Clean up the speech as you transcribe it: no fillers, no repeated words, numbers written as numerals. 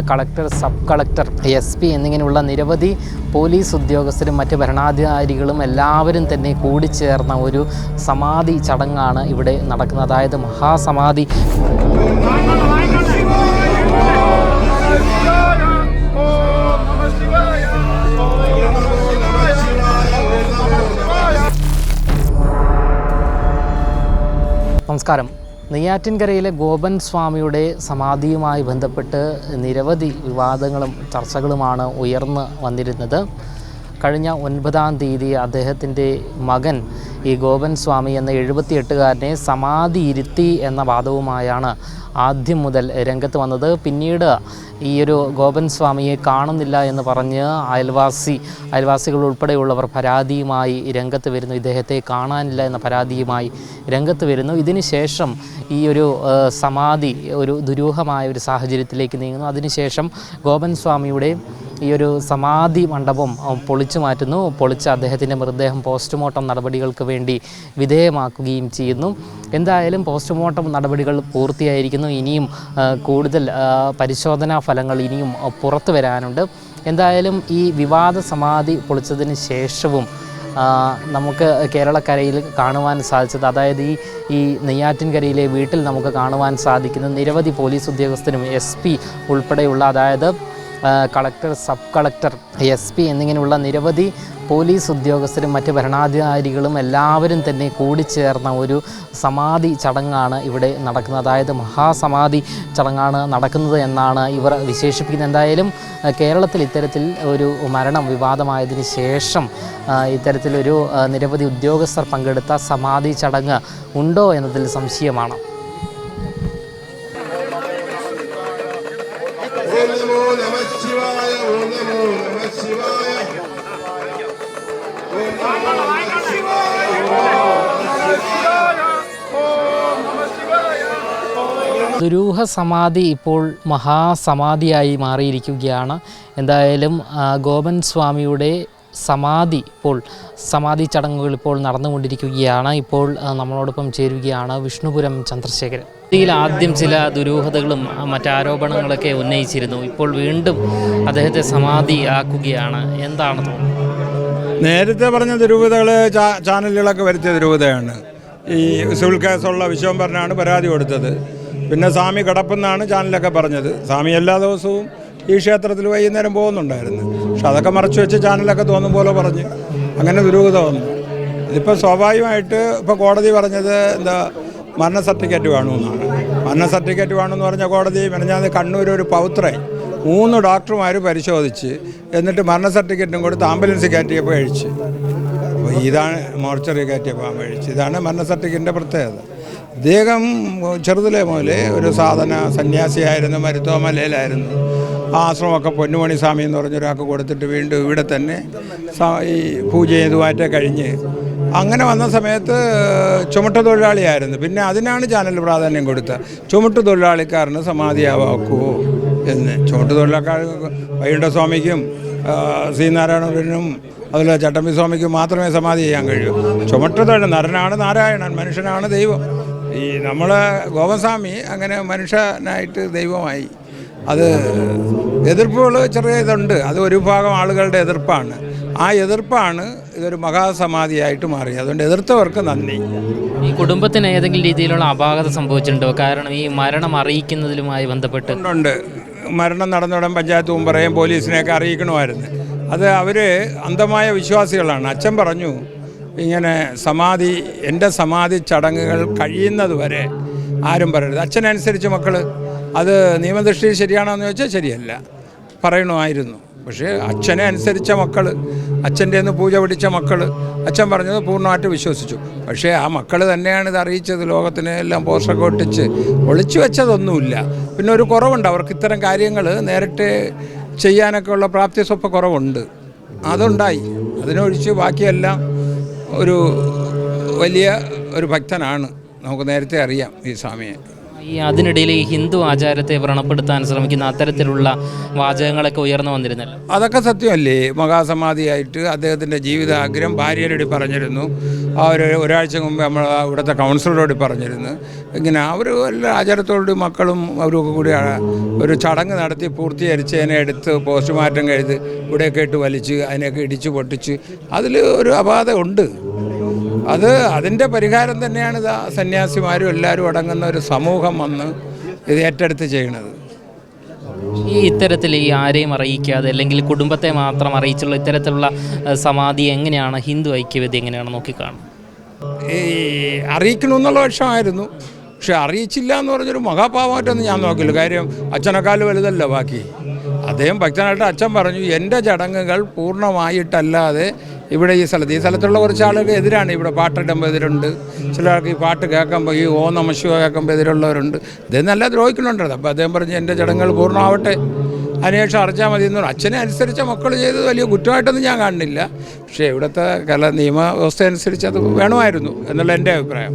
Collector, sub collector, SP എന്നിങ്ങനെയുള്ള നിരവധി police ഉദ്യോഗസ്ഥരും മറ്റ് ഭരണാധികാരികളും എല്ലാവരും തന്നെ കൂടിച്ചേർന്ന ഒരു സമാധി ചടങ്ങാണ് ഇവിടെ നടക്കുന്നത്. അതായത് മഹാസമാധി. നമസ്കാരം. നെയ്യാറ്റിൻകരയിലെ ഗോപൻ സ്വാമിയുടെ സമാധിയുമായി ബന്ധപ്പെട്ട് നിരവധി വിവാദങ്ങളും ചർച്ചകളുമാണ് ഉയർന്നു വന്നിരുന്നത്. കഴിഞ്ഞ 9-ാം തീയതി അദ്ദേഹത്തിൻ്റെ മകൻ ഈ ഗോപൻ സ്വാമി എന്ന 78-കാരനെ സമാധി ഇരുത്തി എന്ന വാദവുമായാണ് ആദ്യം മുതൽ രംഗത്ത് വന്നത്. പിന്നീട് ഈ ഒരു ഗോപൻ സ്വാമിയെ കാണുന്നില്ല എന്ന് പറഞ്ഞ് അയൽവാസികൾ ഉൾപ്പെടെയുള്ളവർ പരാതിയുമായി രംഗത്ത് വരുന്നു. ഇദ്ദേഹത്തെ കാണാനില്ല എന്ന പരാതിയുമായി രംഗത്ത് വരുന്നു. ഇതിന് ശേഷം ഈ ഒരു സമാധി ഒരു ദുരൂഹമായ ഒരു സാഹചര്യത്തിലേക്ക് നീങ്ങുന്നു. അതിനുശേഷം ഗോപൻ സ്വാമിയുടെ ഈ ഒരു സമാധി മണ്ഡപം പൊളിച്ചു മാറ്റുന്നു. പൊളിച്ച് അദ്ദേഹത്തിൻ്റെ മൃതദേഹം പോസ്റ്റ്മോർട്ടം നടപടികൾക്ക് വേണ്ടി വിധേയമാക്കുകയും ചെയ്യുന്നു. എന്തായാലും പോസ്റ്റ്മോർട്ടം നടപടികൾ പൂർത്തിയായിരിക്കുന്നു. ഇനിയും കൂടുതൽ പരിശോധനാ ഫലങ്ങൾ ഇനിയും പുറത്തു വരാനുണ്ട്. എന്തായാലും ഈ വിവാദ സമാധി പൊളിച്ചതിന് ശേഷവും നമുക്ക് കേരളക്കരയിൽ കാണുവാൻ സാധിച്ചത്, അതായത് ഈ നെയ്യാറ്റിൻകരയിലെ വീട്ടിൽ നമുക്ക് കാണുവാൻ സാധിക്കുന്ന നിരവധി പോലീസ് ഉദ്യോഗസ്ഥരും SP ഉൾപ്പെടെയുള്ള, അതായത് കളക്ടർ, സബ് കളക്ടർ, SP എന്നിങ്ങനെയുള്ള നിരവധി പോലീസ് ഉദ്യോഗസ്ഥരും മറ്റ് ഭരണാധികാരികളും എല്ലാവരും തന്നെ കൂടിച്ചേർന്ന ഒരു സമാധി ചടങ്ങാണ് ഇവിടെ നടക്കുന്നത്. അതായത് മഹാസമാധി ചടങ്ങാണ് നടക്കുന്നത് എന്നാണ് ഇവർ വിശേഷിപ്പിക്കുന്നത്. എന്തായാലും കേരളത്തിൽ ഇത്തരത്തിൽ ഒരു മരണം വിവാദമായതിന് ശേഷം ഇത്തരത്തിലൊരു നിരവധി ഉദ്യോഗസ്ഥർ പങ്കെടുത്ത സമാധി ചടങ്ങ് ഉണ്ടോ എന്നതിൽ സംശയമാണ്. ദുരൂഹ സമാധി ഇപ്പോൾ മഹാസമാധിയായി മാറിയിരിക്കുകയാണ്. എന്തായാലും ഗോപൻ സ്വാമിയുടെ സമാധി ചടങ്ങുകൾ ഇപ്പോൾ നടന്നുകൊണ്ടിരിക്കുകയാണ്. ഇപ്പോൾ നമ്മളോടൊപ്പം ചേരുകയാണ് വിഷ്ണുപുരം ചന്ദ്രശേഖരൻ. ഇതിൽ ആദ്യം ചില ദുരൂഹതകളും മറ്റാരോപണങ്ങളൊക്കെ ഉന്നയിച്ചിരുന്നു. ഇപ്പോൾ വീണ്ടും അദ്ദേഹത്തെ സമാധി ആക്കുകയാണ്. എന്താണ് തോന്നുന്നത്? നേരത്തെ പറഞ്ഞ ദുരൂഹതകൾ ചാനലുകളൊക്കെ വരുത്തിയ ദുരൂഹതയാണ്. ഈ സിവിൽ കേസുള്ള വിശ്വംഭരനാണ് പരാതി കൊടുത്തത്. പിന്നെ സ്വാമി കിടപ്പെന്നാണ് ചാനലൊക്കെ പറഞ്ഞത്. സ്വാമി എല്ലാ ദിവസവും ഈ ക്ഷേത്രത്തിൽ വൈകുന്നേരം പോകുന്നുണ്ടായിരുന്നു. പക്ഷെ അതൊക്കെ മറച്ചു വെച്ച് ചാനലൊക്കെ തോന്നും പോലെ പറഞ്ഞ് അങ്ങനെ ദുരൂഹത വന്നു. ഇതിപ്പോൾ സ്വാഭാവികമായിട്ട് ഇപ്പോൾ കോടതി പറഞ്ഞത് മരണ സർട്ടിഫിക്കറ്റ് വേണമെന്നാണ്. മരണ സർട്ടിഫിക്കറ്റ് വേണമെന്ന് പറഞ്ഞ കോടതി മെനഞ്ഞാന്ന് കണ്ണൂർ ഒരു പൗത്രൻ 3 ഡോക്ടർമാർ പരിശോധിച്ച് എന്നിട്ട് മരണ സർട്ടിഫിക്കറ്റും കൊടുത്ത് ആംബുലൻസ് കയറ്റിയപ്പോൾ കഴിച്ച്. അപ്പോൾ ഇതാണ് മോർച്ചറി കയറ്റിയപ്പോൾ കഴിച്ച്. ഇതാണ് മരണ സർട്ടിഫിക്കറ്റിൻ്റെ പ്രത്യേകത. അദ്ദേഹം ചെറുതിലെ മുതലേ ഒരു സാധന സന്യാസിയായിരുന്നു. മരുത്തോമലയിലായിരുന്നു. ആ ആശ്രമമൊക്കെ പൊന്നുമണി സ്വാമി എന്ന് പറഞ്ഞൊരാൾക്ക് കൊടുത്തിട്ട് വീണ്ടും ഇവിടെ തന്നെ ഈ പൂജ ചെയ്തുമായിട്ട് കഴിഞ്ഞ് അങ്ങനെ വന്ന സമയത്ത് ചുമട്ട് തൊഴിലാളിയായിരുന്നു. പിന്നെ അതിനാണ് ചാനൽ പ്രാധാന്യം കൊടുത്തത്. ചുമട്ട് തൊഴിലാളിക്കാരന് സമാധിയാവാക്കുമോ എന്ന്. ചുമട്ട് തൊഴിലാളിക്കാർ വൈകുണ്ഠ സ്വാമിക്കും ശ്രീനാരായണനും അതുപോലെ ചട്ടമ്പി സ്വാമിക്കും മാത്രമേ സമാധി ചെയ്യാൻ കഴിയൂ. ചുമട്ട് തൊഴിൽ നരനാണ് നാരായണൻ, മനുഷ്യനാണ് ദൈവം. ഈ നമ്മളെ ഗോപസ്വാമി അങ്ങനെ മനുഷ്യനായിട്ട് ദൈവമായി. അത് എതിർപ്പുകൾ ചെറിയ ഇതുണ്ട്. അത് ഒരു ഭാഗം ആളുകളുടെ എതിർപ്പാണ്. ആ എതിർപ്പാണ് ഇതൊരു മഹാസമാധിയായിട്ട് മാറി. അതുകൊണ്ട് എതിർത്തവർക്ക് നന്ദി. ഈ കുടുംബത്തിന് ഏതെങ്കിലും രീതിയിലുള്ള അപാകത സംഭവിച്ചിട്ടുണ്ടോ? കാരണം ഈ മരണം അറിയിക്കുന്നതിലുമായി ബന്ധപ്പെട്ട് ഉണ്ട്. മരണം നടന്നുടൻ പഞ്ചായത്ത് മുമ്പറയും പോലീസിനെയൊക്കെ അറിയിക്കണമായിരുന്നു. അത് അവർ അന്ധമായ വിശ്വാസികളാണ്. അച്ഛൻ പറഞ്ഞു ഇങ്ങനെ എൻ്റെ സമാധി ചടങ്ങുകൾ കഴിയുന്നത് വരെ ആരും പറയരുത്. അച്ഛനനുസരിച്ച് മക്കൾ അത് നിയമദൃഷ്ടിയിൽ ശരിയാണോ എന്ന് ചോദിച്ചാൽ ശരിയല്ല, പറയണമായിരുന്നു. പക്ഷേ അച്ഛനെ അനുസരിച്ച മക്കൾ, അച്ഛൻ്റെ നിന്ന് പൂജ പിടിച്ച മക്കൾ, അച്ഛൻ പറഞ്ഞത് പൂർണ്ണമായിട്ട് വിശ്വസിച്ചു. പക്ഷേ ആ മക്കൾ തന്നെയാണ് ഇത് അറിയിച്ചത്. ലോകത്തിന് എല്ലാം പോസ്റ്ററൊക്കെ ഒട്ടിച്ച് ഒളിച്ചു വെച്ചതൊന്നുമില്ല. പിന്നെ ഒരു കുറവുണ്ട് അവർക്ക്. ഇത്തരം കാര്യങ്ങൾ നേരിട്ട് ചെയ്യാനൊക്കെ ഉള്ള പ്രാപ്തി സ്വപ്പ കുറവുണ്ട്. അതുണ്ടായി. അതിനൊഴിച്ച് ബാക്കിയെല്ലാം ഒരു വലിയ ഒരു ഭക്തനാണ്. നമുക്ക് നേരത്തെ അറിയാം ഈ സ്വാമിയെ. അതിനിടയിൽ ഈ ഹിന്ദു ആചാരത്തെ വ്രണപ്പെടുത്താൻ ശ്രമിക്കുന്ന അത്തരത്തിലുള്ള വാചകങ്ങളൊക്കെ ഉയർന്നു വന്നിരുന്നല്ലോ. അതൊക്കെ സത്യമല്ലേ? മഹാസമാധിയായിട്ട് അദ്ദേഹത്തിൻ്റെ ജീവിതാഗ്രഹം ഭാര്യയോട് പറഞ്ഞിരുന്നു. ഒരാഴ്ച മുമ്പ് നമ്മൾ ഇവിടുത്തെ കൗൺസിലറോട് പറഞ്ഞിരുന്നു. ഇങ്ങനെ അവർ എല്ലാ ആചാരത്തോടും മക്കളും അവരൊക്കെ കൂടി ഒരു ചടങ്ങ് നടത്തി പൂർത്തീകരിച്ചതിനെ എടുത്ത് പോസ്റ്റ്മോർട്ടം കഴിഞ്ഞ് ഇവിടെയൊക്കെ ഇട്ട് വലിച്ച് അതിനെയൊക്കെ ഇടിച്ച് പൊട്ടിച്ച് അതിൽ ഒരു അപാധ ഉണ്ട്. അതിൻ്റെ പരിഹാരം തന്നെയാണ് സന്യാസിമാരും എല്ലാവരും അടങ്ങുന്ന ഒരു സമൂഹം വന്ന് ഇത് ഏറ്റെടുത്ത് ചെയ്യണത്. ഇത്തരത്തിൽ ഈ ആരെയും അറിയിക്കാതെ അല്ലെങ്കിൽ കുടുംബത്തെ മാത്രം അറിയിച്ചുള്ള ഇത്തരത്തിലുള്ള സമാധി എങ്ങനെയാണ് ഹിന്ദു ഐക്യവേദി എങ്ങനെയാണ് നോക്കിക്കാണുന്നത്? ഈ അറിയിക്കണമെന്നുള്ള പക്ഷമായിരുന്നു. പക്ഷെ അറിയിച്ചില്ല എന്ന് പറഞ്ഞൊരു മഹാപാവമായിട്ടൊന്നും ഞാൻ നോക്കില്ല. കാര്യം അച്ഛനെക്കാൾ വലുതല്ല ബാക്കി. അദ്ദേഹം ഭക്തനായിട്ട് അച്ഛൻ പറഞ്ഞു, എൻ്റെ ചടങ്ങുകൾ പൂർണ്ണമായിട്ടല്ലാതെ ഇവിടെ ഈ സ്ഥലത്തുള്ള കുറച്ച് ആളുകൾ എതിരാണ്. ഇവിടെ പാട്ടിടുമ്പോൾ എതിരുണ്ട്, ചിലർക്ക് ഈ പാട്ട് കേൾക്കുമ്പോൾ ഈ ഓ നമ ശിവ കേൾക്കുമ്പോൾ എതിരുള്ളവരുണ്ട്. ഇദ്ദേഹം നല്ല ദ്രോഹിക്കുന്നുണ്ട്. അപ്പോൾ അദ്ദേഹം പറഞ്ഞു എൻ്റെ ചടങ്ങുകൾ പൂർണ്ണമാവട്ടെ, അതിനുശേഷം അറിയിച്ചാൽ മതി എന്ന് പറഞ്ഞു. അച്ഛനെ അനുസരിച്ച മക്കൾ ചെയ്തത് വലിയ കുറ്റമായിട്ടൊന്നും ഞാൻ കാണുന്നില്ല. പക്ഷേ ഇവിടുത്തെ നിയമവ്യവസ്ഥ അനുസരിച്ച് അത് വേണമായിരുന്നു എന്നുള്ള എൻ്റെ അഭിപ്രായം.